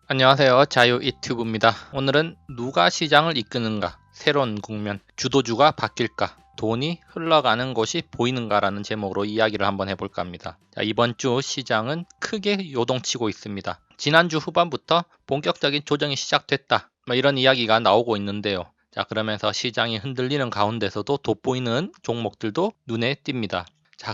안녕하세요. 자유이튜브입니다. 오늘은 누가 시장을 이끄는가? 새로운 국면, 주도주가 바뀔까? 돈이 흘러가는 곳이 보이는가라는 제목으로 이야기를 한번 해볼까 합니다. 이번 주 시장은 크게 요동치고 있습니다. 지난주 후반부터 본격적인 조정이 시작됐다. 이런 이야기가 나오고 있는데요. 그러면서 시장이 흔들리는 가운데서도 돋보이는 종목들도 눈에 띕니다.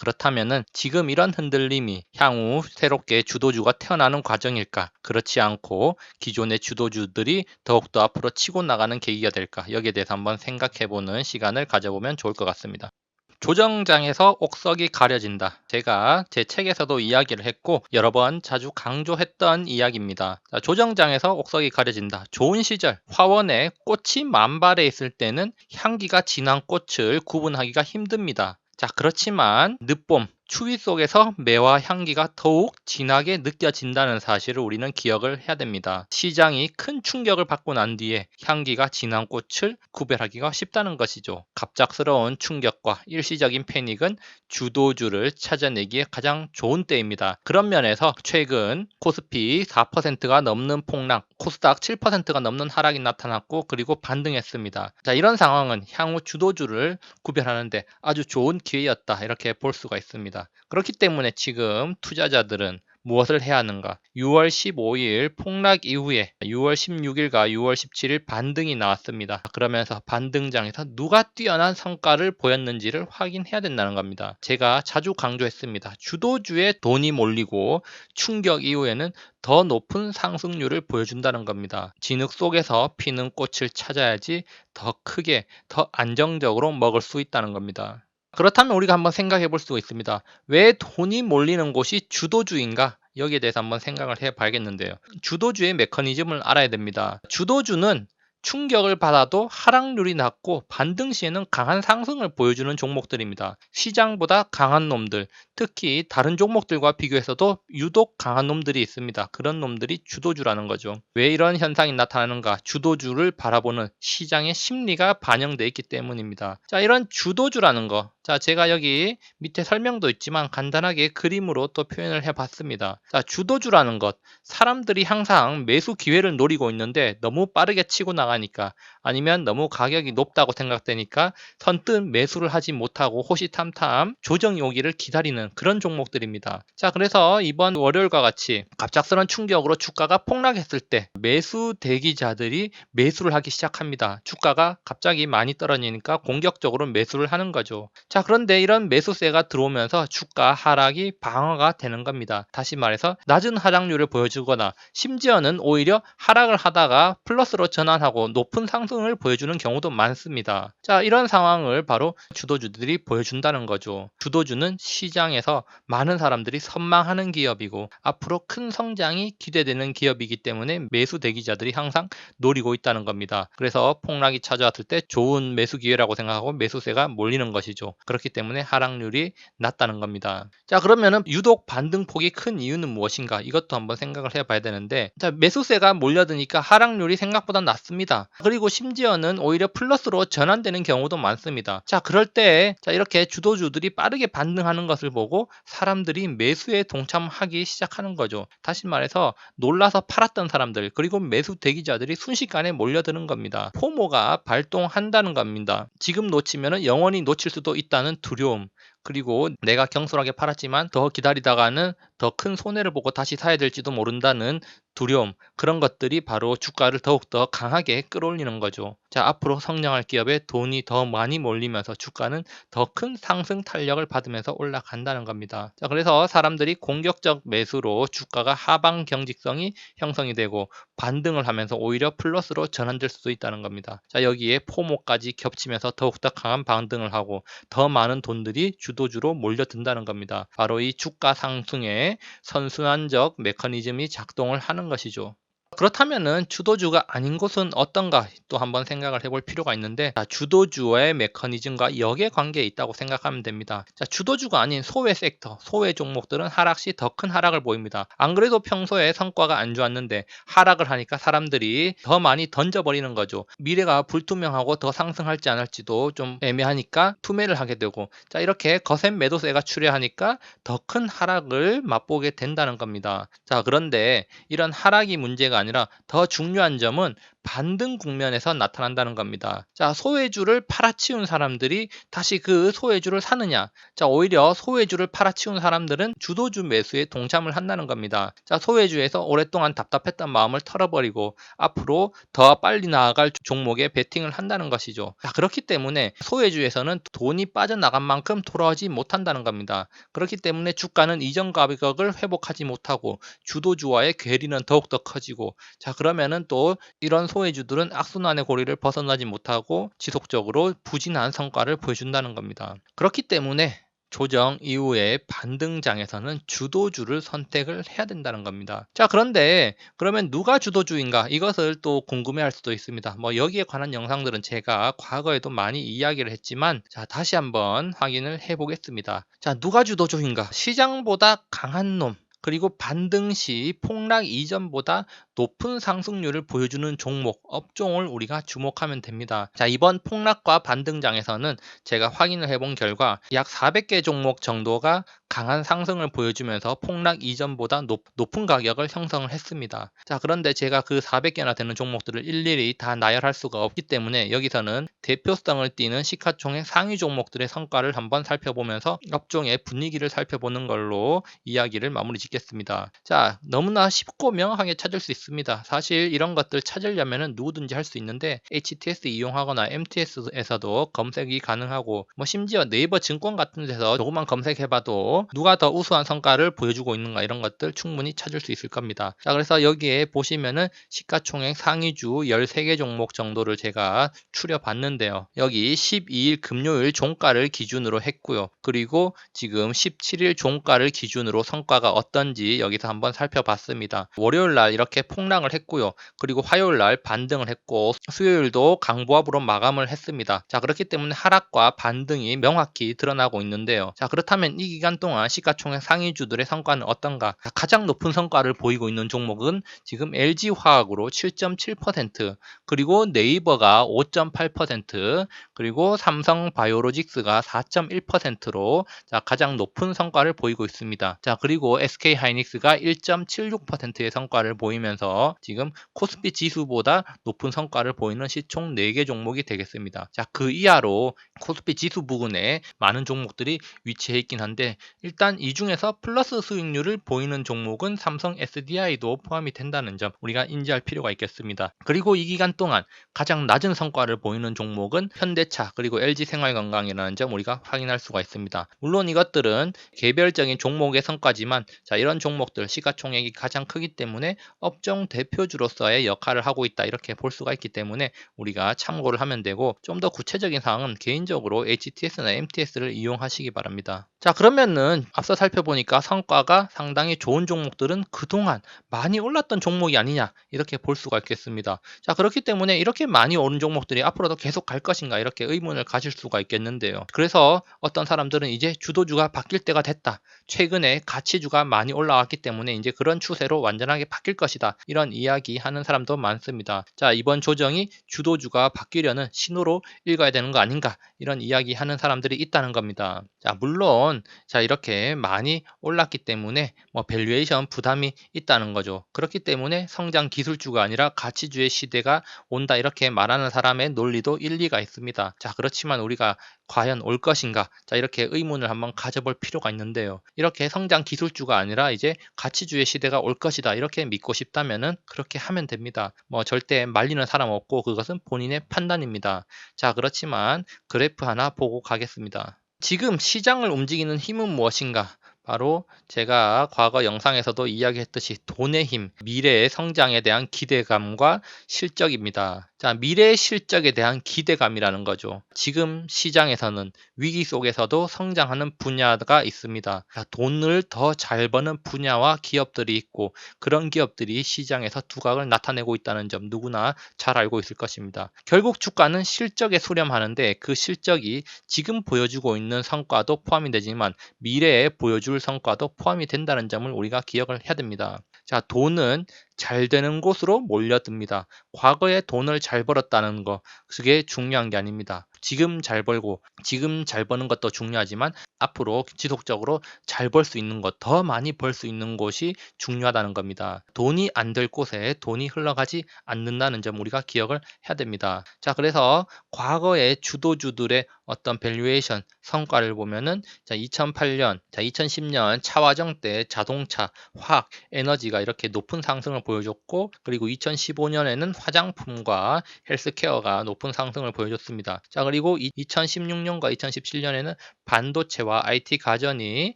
그렇다면은 지금 이런 흔들림이 향후 새롭게 주도주가 태어나는 과정일까? 그렇지 않고 기존의 주도주들이 더욱더 앞으로 치고 나가는 계기가 될까? 여기에 대해서 한번 생각해보는 시간을 가져보면 좋을 것 같습니다. 조정장에서 옥석이 가려진다. 제가 제 책에서도 이야기를 했고 여러 번 자주 강조했던 이야기입니다. 조정장에서 옥석이 가려진다. 좋은 시절 화원에 꽃이 만발해 있을 때는 향기가 진한 꽃을 구분하기가 힘듭니다. 그렇지만 늦봄, 추위 속에서 매와 향기가 더욱 진하게 느껴진다는 사실을 우리는 기억을 해야 됩니다. 시장이 큰 충격을 받고 난 뒤에 향기가 진한 꽃을 구별하기가 쉽다는 것이죠. 갑작스러운 충격과 일시적인 패닉은 주도주를 찾아내기에 가장 좋은 때입니다. 그런 면에서 최근 코스피 4%가 넘는 폭락, 코스닥 7%가 넘는 하락이 나타났고 그리고 반등했습니다. 이런 상황은 향후 주도주를 구별하는데 아주 좋은 기회였다 이렇게 볼 수가 있습니다. 그렇기 때문에 지금 투자자들은 무엇을 해야 하는가? 6월 15일 폭락 이후에 6월 16일과 6월 17일 반등이 나왔습니다. 그러면서 반등장에서 누가 뛰어난 성과를 보였는지를 확인해야 된다는 겁니다. 제가 자주 강조했습니다. 주도주의 돈이 몰리고 충격 이후에는 더 높은 상승률을 보여준다는 겁니다. 진흙 속에서 피는 꽃을 찾아야지 더 크게, 더 안정적으로 먹을 수 있다는 겁니다. 그렇다면 우리가 한번 생각해 볼 수가 있습니다. 왜 돈이 몰리는 곳이 주도주인가? 여기에 대해서 한번 생각을 해 봐야겠는데요. 주도주의 메커니즘을 알아야 됩니다. 주도주는 충격을 받아도 하락률이 낮고 반등 시에는 강한 상승을 보여주는 종목들입니다. 시장보다 강한 놈들, 특히 다른 종목들과 비교해서도 유독 강한 놈들이 있습니다. 그런 놈들이 주도주라는 거죠. 왜 이런 현상이 나타나는가? 주도주를 바라보는 시장의 심리가 반영되어 있기 때문입니다. 이런 주도주라는 거. 제가 여기 밑에 설명도 있지만 간단하게 그림으로 또 표현을 해봤습니다. 주도주라는 것. 사람들이 항상 매수 기회를 노리고 있는데 너무 빠르게 치고 나가니까 아니면 너무 가격이 높다고 생각되니까 선뜻 매수를 하지 못하고 호시탐탐 조정이 오기를 기다리는 그런 종목들입니다. 그래서 이번 월요일과 같이 갑작스런 충격으로 주가가 폭락했을 때 매수 대기자들이 매수를 하기 시작합니다. 주가가 갑자기 많이 떨어지니까 공격적으로 매수를 하는 거죠. 그런데 이런 매수세가 들어오면서 주가 하락이 방어가 되는 겁니다. 다시 말해서 낮은 하락률을 보여주거나 심지어는 오히려 하락을 하다가 플러스로 전환하고 높은 상승을 보여주는 경우도 많습니다. 이런 상황을 바로 주도주들이 보여준다는 거죠. 주도주는 시장에서 많은 사람들이 선망하는 기업이고 앞으로 큰 성장이 기대되는 기업이기 때문에 매수 대기자들이 항상 노리고 있다는 겁니다. 그래서 폭락이 찾아왔을 때 좋은 매수 기회라고 생각하고 매수세가 몰리는 것이죠. 그렇기 때문에 하락률이 낮다는 겁니다. 그러면은 유독 반등폭이 큰 이유는 무엇인가? 이것도 한번 생각을 해봐야 되는데 매수세가 몰려드니까 하락률이 생각보다 낮습니다. 그리고 심지어는 오히려 플러스로 전환되는 경우도 많습니다. 그럴 때 이렇게 주도주들이 빠르게 반등하는 것을 보고 사람들이 매수에 동참하기 시작하는 거죠. 다시 말해서 놀라서 팔았던 사람들 그리고 매수 대기자들이 순식간에 몰려드는 겁니다. 포모가 발동한다는 겁니다. 지금 놓치면 영원히 놓칠 수도 있다는 두려움 그리고 내가 경솔하게 팔았지만 더 기다리다가는 더 큰 손해를 보고 다시 사야 될지도 모른다는 두려움 그런 것들이 바로 주가를 더욱더 강하게 끌어올리는 거죠. 앞으로 성장할 기업에 돈이 더 많이 몰리면서 주가는 더 큰 상승 탄력을 받으면서 올라간다는 겁니다. 그래서 사람들이 공격적 매수로 주가가 하방 경직성이 형성이 되고 반등을 하면서 오히려 플러스로 전환될 수도 있다는 겁니다. 여기에 포모까지 겹치면서 더욱더 강한 반등을 하고 더 많은 돈들이 주도주로 몰려든다는 겁니다. 바로 이 주가 상승에 선순환적 메커니즘이 작동을 하는 것이죠. 그렇다면은 주도주가 아닌 곳은 어떤가 또 한번 생각을 해볼 필요가 있는데 주도주의 메커니즘과 역의 관계에 있다고 생각하면 됩니다. 주도주가 아닌 소외 섹터, 소외 종목들은 하락 시 더 큰 하락을 보입니다. 안 그래도 평소에 성과가 안 좋았는데 하락을 하니까 사람들이 더 많이 던져버리는 거죠. 미래가 불투명하고 더 상승할지 안 할지도 좀 애매하니까 투매를 하게 되고 이렇게 거센 매도세가 출현하니까 더 큰 하락을 맛보게 된다는 겁니다. 그런데 이런 하락이 문제가 아니라 더 중요한 점은 반등 국면에서 나타난다는 겁니다. 자, 소외주를 팔아치운 사람들이 다시 그 소외주를 사느냐? 자, 오히려 소외주를 팔아치운 사람들은 주도주 매수에 동참을 한다는 겁니다. 자, 소외주에서 오랫동안 답답했던 마음을 털어버리고 앞으로 더 빨리 나아갈 종목에 베팅을 한다는 것이죠. 자, 그렇기 때문에 소외주에서는 돈이 빠져나간 만큼 돌아오지 못한다는 겁니다. 그렇기 때문에 주가는 이전 가격을 회복하지 못하고 주도주와의 괴리는 더욱더 커지고, 자, 그러면은 또 이런 소외주들은 악순환의 고리를 벗어나지 못하고 지속적으로 부진한 성과를 보여준다는 겁니다. 그렇기 때문에 조정 이후에 반등장에서는 주도주를 선택을 해야 된다는 겁니다. 자, 그런데 그러면 누가 주도주인가? 이것을 또 궁금해할 수도 있습니다. 여기에 관한 영상들은 제가 과거에도 많이 이야기를 했지만, 자, 다시 한번 확인을 해 보겠습니다. 자, 누가 주도주인가? 시장보다 강한 놈, 그리고 반등 시 폭락 이전보다 높은 상승률을 보여주는 종목, 업종을 우리가 주목하면 됩니다. 자, 이번 폭락과 반등장에서는 제가 확인을 해본 결과 약 400개 종목 정도가 강한 상승을 보여주면서 폭락 이전보다 높은 가격을 형성을 했습니다. 자, 그런데 제가 그 400개나 되는 종목들을 일일이 다 나열할 수가 없기 때문에 여기서는 대표성을 띠는 시가총액 상위 종목들의 성과를 한번 살펴보면서 업종의 분위기를 살펴보는 걸로 이야기를 마무리 짓겠습니다. 자, 너무나 쉽고 명확하게 찾을 수 있습니다. 사실 이런 것들 찾으려면 누구든지 할 수 있는데 HTS 이용하거나 MTS에서도 검색이 가능하고, 심지어 네이버 증권 같은 데서 조금만 검색해봐도 누가 더 우수한 성과를 보여주고 있는가 이런 것들 충분히 찾을 수 있을 겁니다. 자, 그래서 여기에 보시면은 시가총액 상위주 13개 종목 정도를 제가 추려봤는데요. 여기 12일 금요일 종가를 기준으로 했고요. 그리고 지금 17일 종가를 기준으로 성과가 어떤지 여기서 한번 살펴봤습니다. 월요일 날 이렇게 폭락을 했고요. 그리고 화요일 날 반등을 했고 수요일도 강보합으로 마감을 했습니다. 자, 그렇기 때문에 하락과 반등이 명확히 드러나고 있는데요. 자, 그렇다면 이 기간 동안 시가총액 상위주들의 성과는 어떤가? 자, 가장 높은 성과를 보이고 있는 종목은 지금 LG화학으로 7.7%, 그리고 네이버가 5.8%, 그리고 삼성바이오로직스가 4.1%로 자, 가장 높은 성과를 보이고 있습니다. 자, 그리고 SK하이닉스가 1.76%의 성과를 보이면서 지금 코스피 지수보다 높은 성과를 보이는 시총 4개 종목이 되겠습니다. 자, 그 이하로 코스피 지수 부근에 많은 종목들이 위치해 있긴 한데, 일단 이 중에서 플러스 수익률을 보이는 종목은 삼성 SDI도 포함이 된다는 점 우리가 인지할 필요가 있겠습니다. 그리고 이 기간 동안 가장 낮은 성과를 보이는 종목은 현대차 그리고 LG생활건강이라는 점 우리가 확인할 수가 있습니다. 물론 이것들은 개별적인 종목의 성과지만, 자, 이런 종목들 시가총액이 가장 크기 때문에 업종 대표주로서의 역할을 하고 있다 이렇게 볼 수가 있기 때문에 우리가 참고를 하면 되고, 좀 더 구체적인 사항은 개인적으로 HTS나 MTS를 이용하시기 바랍니다. 자, 그러면은 앞서 살펴보니까 성과가 상당히 좋은 종목들은 그동안 많이 올랐던 종목이 아니냐 이렇게 볼 수가 있겠습니다. 자, 그렇기 때문에 이렇게 많이 오른 종목들이 앞으로도 계속 갈 것인가 이렇게 의문을 가질 수가 있겠는데요. 그래서 어떤 사람들은 이제 주도주가 바뀔 때가 됐다, 최근에 가치주가 많이 올라왔기 때문에 이제 그런 추세로 완전하게 바뀔 것이다, 이런 이야기 하는 사람도 많습니다. 자, 이번 조정이 주도주가 바뀌려는 신호로 읽어야 되는 거 아닌가 이런 이야기 하는 사람들이 있다는 겁니다. 자, 물론 자, 이렇게 많이 올랐기 때문에 밸류에이션 부담이 있다는 거죠. 그렇기 때문에 성장 기술주가 아니라 가치주의 시대가 온다 이렇게 말하는 사람의 논리도 일리가 있습니다. 자, 그렇지만 우리가 과연 올 것인가? 자, 이렇게 의문을 한번 가져볼 필요가 있는데요. 이렇게 성장 기술주가 아니라 이제 가치주의 시대가 올 것이다 이렇게 믿고 싶다면은 그렇게 하면 됩니다. 절대 말리는 사람 없고 그것은 본인의 판단입니다. 자, 그렇지만 그래프 하나 보고 가겠습니다. 지금 시장을 움직이는 힘은 무엇인가? 바로 제가 과거 영상에서도 이야기했듯이 돈의 힘, 미래의 성장에 대한 기대감과 실적입니다. 자, 미래의 실적에 대한 기대감이라는 거죠. 지금 시장에서는 위기 속에서도 성장하는 분야가 있습니다. 자, 돈을 더 잘 버는 분야와 기업들이 있고, 그런 기업들이 시장에서 두각을 나타내고 있다는 점 누구나 잘 알고 있을 것입니다. 결국 주가는 실적에 수렴하는데 그 실적이 지금 보여주고 있는 성과도 포함이 되지만 미래에 보여줄 성과도 포함이 된다는 점을 우리가 기억을 해야 됩니다. 자, 돈은 잘 되는 곳으로 몰려듭니다. 과거에 돈을 잘 벌었다는 거, 그게 중요한 게 아닙니다. 지금 잘 벌고 지금 잘 버는 것도 중요하지만 앞으로 지속적으로 잘 벌 수 있는 것, 더 많이 벌 수 있는 곳이 중요하다는 겁니다. 돈이 안 될 곳에 돈이 흘러가지 않는다는 점 우리가 기억을 해야 됩니다. 자, 그래서 과거의 주도주들의 어떤 밸류에이션 성과를 보면은 2008년, 2010년 차화정 때 자동차, 화학, 에너지가 이렇게 높은 상승을 보여줬고, 그리고 2015년에는 화장품과 헬스케어가 높은 상승을 보여줬습니다. 자, 그리고 2016년과 2017년에는 반도체와 IT 가전이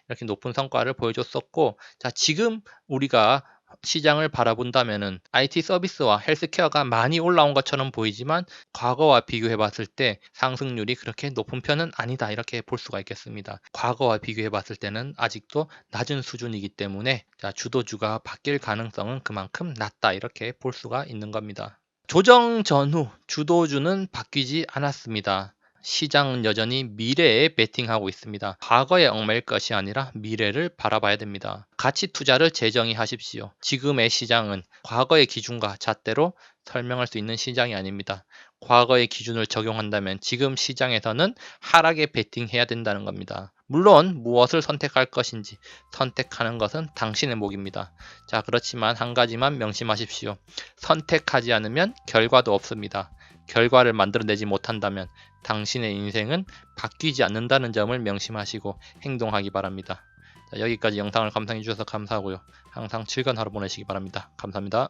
이렇게 높은 성과를 보여줬었고, 자, 지금 우리가 시장을 바라본다면은 IT 서비스와 헬스케어가 많이 올라온 것처럼 보이지만 과거와 비교해 봤을 때 상승률이 그렇게 높은 편은 아니다, 이렇게 볼 수가 있겠습니다. 과거와 비교해 봤을 때는 아직도 낮은 수준이기 때문에 자, 주도주가 바뀔 가능성은 그만큼 낮다, 이렇게 볼 수가 있는 겁니다. 조정 전후 주도주는 바뀌지 않았습니다. 시장은 여전히 미래에 베팅하고 있습니다. 과거에 얽매일 것이 아니라 미래를 바라봐야 됩니다. 가치 투자를 재정의하십시오. 지금의 시장은 과거의 기준과 잣대로 설명할 수 있는 시장이 아닙니다. 과거의 기준을 적용한다면 지금 시장에서는 하락에 베팅해야 된다는 겁니다. 물론 무엇을 선택할 것인지 선택하는 것은 당신의 몫입니다. 자, 그렇지만 한 가지만 명심하십시오. 선택하지 않으면 결과도 없습니다. 결과를 만들어내지 못한다면 당신의 인생은 바뀌지 않는다는 점을 명심하시고 행동하기 바랍니다. 자, 여기까지 영상을 감상해 주셔서 감사하고요. 항상 즐거운 하루 보내시기 바랍니다. 감사합니다.